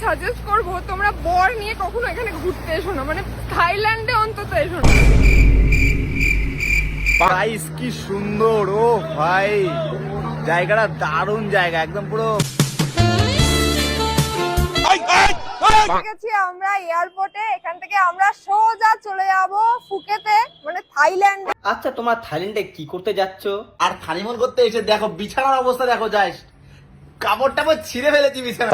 Suggest করব তোমরা বর নিয়ে কখনো এখানে ঘুরতে এসো না, মানে থাইল্যান্ডে অন্তত এসো না। গাইস কি সুন্দর, ও ভাই জায়গাটা দারুণ জায়গা, একদম পুরো। ঠিক আছে, আমরা এয়ারপোর্টে, এখান থেকে আমরা সোজা চলে যাব ফুকেতে, মানে থাইল্যান্ডে। আচ্ছা, তোমরা থাইল্যান্ডে কি করতে যাচ্ছ? আর হানিমুন করতে এসে দেখো বিছানার অবস্থা দেখো, যাইস কাপড় টাপড় ছিঁড়ে ফেলেছি বিছানা,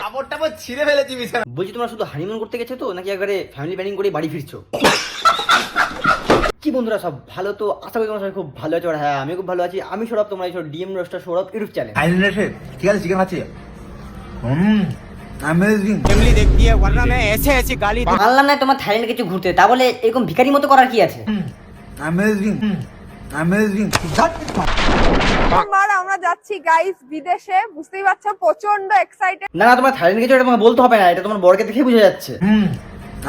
কাপড় টাপড় ছিঁড়ে ফেলেছি বিছানা। বলছি তোমরা শুধু হানিমুন করতে গেছো তো, নাকি একবারে ফ্যামিলি প্ল্যানিং করে বাড়ি ফিরছো? কি বন্ধুরা, সব ভালো তো? আশা করি তোমরা সবাই খুব ভালো আছো। আর হ্যাঁ, আমি খুব ভালো আছি। আমি সৌরভ, তোমরা এসো DM roster Sourav YouTube channel. থাইল্যান্ডে এসে ঠিক আছে চিকেন খাচ্ছি, অ্যামেজিং। মানলাম না তোমার থাইল্যান্ডে কিছু ঘুরতে, তা বলে এরকম ভিখারি মতো করার কি আছে? Amazing amazing. আর আমরা যাচ্ছি গাইস বিদেশে, বুঝতেই পারছো, প্রচন্ড এক্সাইটেড। না না, তোমার থাইল্যান্ড গেছো এটা তোমাকে বলতে হবে না, এটা তোমার বরকে দেখে বোঝা যাচ্ছে।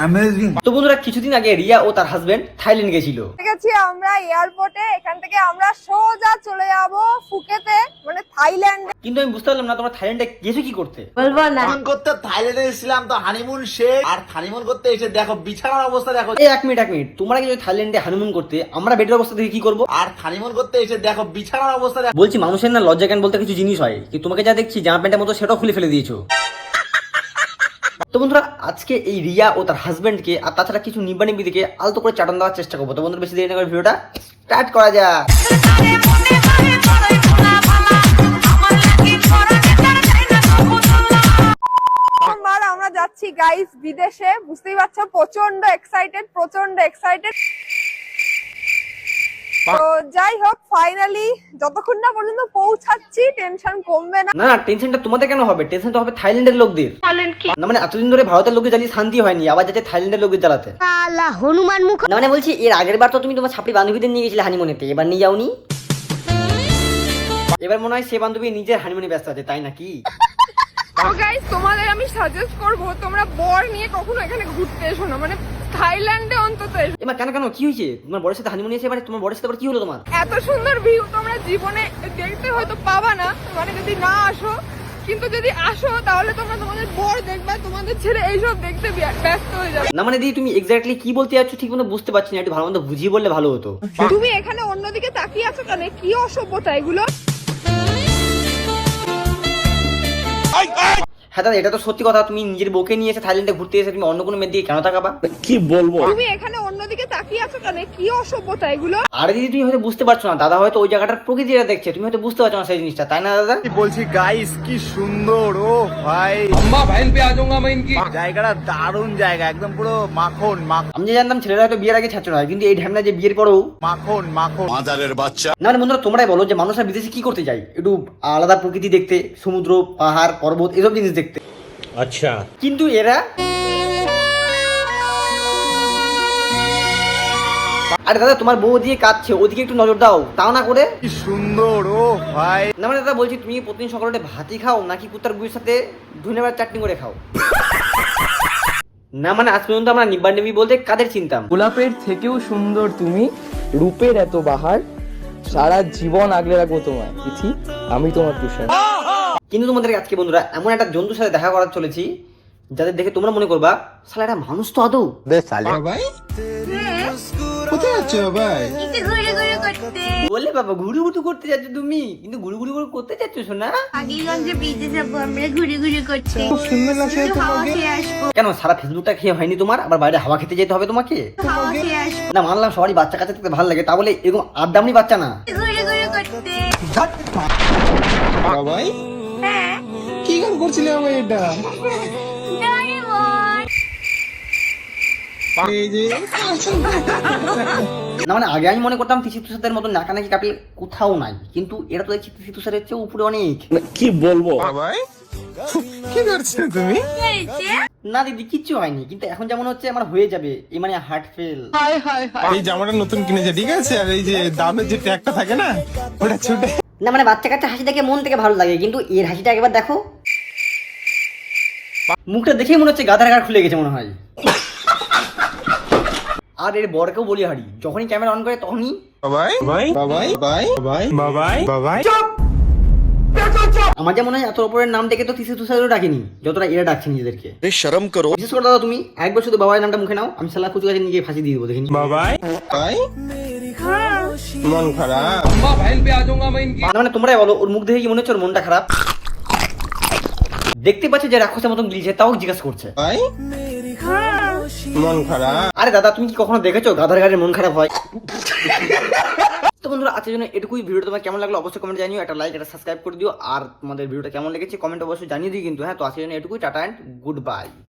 অ্যামেজিং। তো বন্ধুরা, কিছুদিন আগে রিয়া ও তার হাজবেন্ড থাইল্যান্ড গেছিল। ঠিক আছে, আমরা এয়ারপোর্টে, এখান থেকে আমরা সোজা চলে যাব ফুকেতে, মানে থাইল্যান্ডে। কিন্তু আমি বুঝতে পারলাম না তোমরা থাইল্যান্ডে গেছো কি করতে? বলবো না। হানিমুন করতে থাইল্যান্ডে এসেছিলাম, তো হানিমুন শেষ। আর হানিমুন করতে এসে দেখো বিছানার অবস্থা দেখো। এই এক মিনিট, তোমরা গেছো থাইল্যান্ডে হানিমুন করতে, আমরা বেডের অবস্থা দেখে কি করবো? আর হানিমুন করতে এসে দেখো বিছানার অবস্থা দেখো। বলছি, মানুষের না লজ্জা জ্ঞান বলতে কিছু জিনিস হয়, কি তোমাকে যা দেখছি জামা প্যান্টের মতো সেটাও খুলে ফেলে দিয়েছো। তো বন্ধুরা, আজকে এই রিয়া ও তার হাজবেন্ডকে আর তাছাড়া কিছু নিব্বা নিব্বি দিকে আলতো করে চাটন দেওয়ার চেষ্টা করবো। তো বন্ধুরা, বেশি দেরি না করে ভিডিওটা স্টার্ট করা যাক। আর আমরা যাচ্ছি গাইস বিদেশে, বুঝতেই পারছো, প্রচন্ড এক্সাইটেড। তো যাই হোক, ফাইনালি যতক্ষণ না পর্যন্ত পৌঁছাচ্ছি টেনশন কমবে না। না না, টেনশনটা তোমাদের কেন হবে? টেনশনটা হবে থাইল্যান্ডের লোকদের। না মানে এতদিন ধরে ভারতের লোকদের জ্বালিয়ে শান্তি হয়নি, আবার যাচ্ছে থাইল্যান্ডের লোকদের জ্বালাতে। হনুমান মুখ। না মানে বলছি, এর আগের বার তো তুমি তোমার ছাপড়ি বান্ধবীদের নিয়ে গেছিলে হানিমুনেতে, এবার নিয়ে যাওনি? এবার মনে হয় সে বান্ধবী নিজের হানিমুনে ব্যস্ত আছে, তাই নাকি? তো গাইস, তোমাদের আমি সাজেস্ট করব তোমরা বর নিয়ে কখনো এখানে ঘুরতে এসো না, মানে থাইল্যান্ডে অন্তত এসো। এবার কেন কি হয়েছে? তোমার বরের সাথে হানিমুনে এসে, এবার তোমার বরের সাথে আবার কি হলো তোমার? এত সুন্দর ভিউ তোমরা জীবনে দেখতে হয়তো পাবা না, মানে যদি না আসো। কিন্তু যদি আসো তাহলে তোমরা তোমাদের বর দেখবে, তোমাদের ছেলে এইসব দেখতে ব্যস্ত হয়ে যাবে। না মানে দিদি, তুমি এক্স্যাক্টলি কি বলতে যাচ্ছ ঠিক মতো বুঝতে পারছি না, একটু ভালো মতো বুঝিয়ে বললে ভালো হতো। তুমি এখানে অন্যদিকে তাকিয়ে আছো কেন? কি অসভ্যতা এগুলো! হ্যাঁ দাদা, এটা তো সত্যি কথা। তুমি নিজের বউকে নিয়ে এসে থাইল্যান্ডে ঘুরতে এসে তুমি অন্য কোনো মেয়ের দিকে কেন তাকাবা? কি বলবো? তুমি এখানে অন্যদিকে তাকিয়ে আছো কেন? কি অসভ্যতা এগুলো! আরে দিদি, তুমি হয়তো বুঝতে পারছো না, দাদা হয়তো ওই জায়গাটার প্রকৃতিটা দেখছে, তুমি হয়তো বুঝতে পারছো না সেই জিনিসটা, তাই না দাদা? বলছি গাইস কি সুন্দর, ও ভাই জায়গাটা দারুণ জায়গা, একদম পুরো মাখন মাখন। আমি যে জানতাম ছেলেরা হয়তো বিয়ের আগে ছাত্র হয়, কিন্তু এই ঢ্যামনা যে বিয়ের পরেও মাখন মাখন। মাদারের বাচ্চা। না মানে বন্ধুরা, তোমরাই বলো যে মানুষরা বিদেশে কি করতে যায়? একটু আলাদা প্রকৃতি দেখতে, সমুদ্র, পাহাড়, পর্বত, এসব জিনিস দেখতে। আচ্ছা, কিন্তু এরা, আরে দাদা তোমার বউ দিয়ে কাঁদছে, ওদিকে একটু নজর দাও, তাও না করে। কি সুন্দর, ও ভাই। না মানে দাদা বলছি, তুমি প্রতিদিন সকালে ভাতই খাও নাকি কুত্তার গুড়ির সাথে ধনেপাতার চাটনি করে খাও? না মানে আজ পর্যন্ত আমরা নিব্বা নিব্বি বলতে কাদের চিনতাম? গোলাপের থেকেও সুন্দর তুমি, রূপের এত বাহার, সারা জীবন আগলে রাখবো তোমায় তিথি, আমি তোমার তুষার। কিন্তু তোমাদের আজকে বন্ধুরা এমন একটা জন্তুর সাথে দেখা করার চলেছি, যাদের দেখে তোমরা মনে করবা শালা এটা মানুষ তো আদৌ। বলে বাবা ঘুরি ঘুরি করতে যাচ্ছ তুমি, কিন্তু ঘুরি ঘুরি করে করতে যাচ্ছ শোনা? কেন সারা ফেসবুকটা খেয়ে হয়নি তোমার, আবার বাইরে হাওয়া খেতে যেতে হবে তোমাকে? না মানলাম সবারই বাচ্চা কাচ্চা দেখতে ভালো লাগে, তা বলে এরকম আড্ডামনি বাচ্চা না। কি গান করছিলে আমার এটা? না মানে আগে আমি মনে করতাম তিথি তুষারের মতো নাকানাকি কাপিল কোথাও নাই, কিন্তু এটা তো দেখছি তিথি তুষারের চেয়ে উপরে অনেক। কি বলবো? কি করছো তুমি? না দিদি কিচ্ছু হয়নি, কিন্তু এখন যেমন হচ্ছে আমার হয়ে যাবে, এই মানে হার্ট ফেল। এই জামাটা নতুন কিনেছে ঠিক আছে, আর এই যে দামের যে ট্যাগটা থাকে না ওটা ছুটে। না মানে বাচ্চা কাচ্চা হাসি দেখে মন থেকে ভালো লাগে, কিন্তু এর হাসিটা একবার দেখো, মুখটা দেখেই মনে হচ্ছে গাধার ঘাড় খুলে গেছে মনে হয়। আর এর বরকেও বলি হারি, যখনই ক্যামেরা অন করে তখনই বাবাই বাবাই বাবাই বাবাই বাবাই। আমার যেমন হয় এত অপরের নাম ডেকে তো তিসি তুষারও ডাকিনি যতটা এরা ডাকছে নিজেদেরকে। শরম করো। বিশেষ করে দাদা তুমি একবার শুধু বাবার নামটা মুখে নাও, আমি শালা কুচু কাছে নিয়ে ফাঁসি দিয়ে দেবো দেখিনি। মন খারাপ। মানে তোমরাই বলো ওর মুখ দেখে কি মনে হচ্ছে ওর মনটা খারাপ? দেখতে পাচ্ছি যে রাক্ষসের মতন গিলছে তাও জিজ্ঞাসা করছে মন খারাপ। আরে দাদা তুমি কি কখনো দেখেছো গাধার গাড়ির মন খারাপ হয়? তো বন্ধুরা আজকের জন্য এটুকুই। ভিডিও তোমার কেমন লাগলো অবশ্যই কমেন্ট জানিও, একটা লাইক একটা সাবস্ক্রাইব করে দিও, আর তোমাদের ভিডিওটা কেমন লেগেছে কমেন্ট অবশ্যই জানিয়ে দিও কিন্তু। হ্যাঁ, তো আজকের জন্য এটুকুই। Tata and good bye.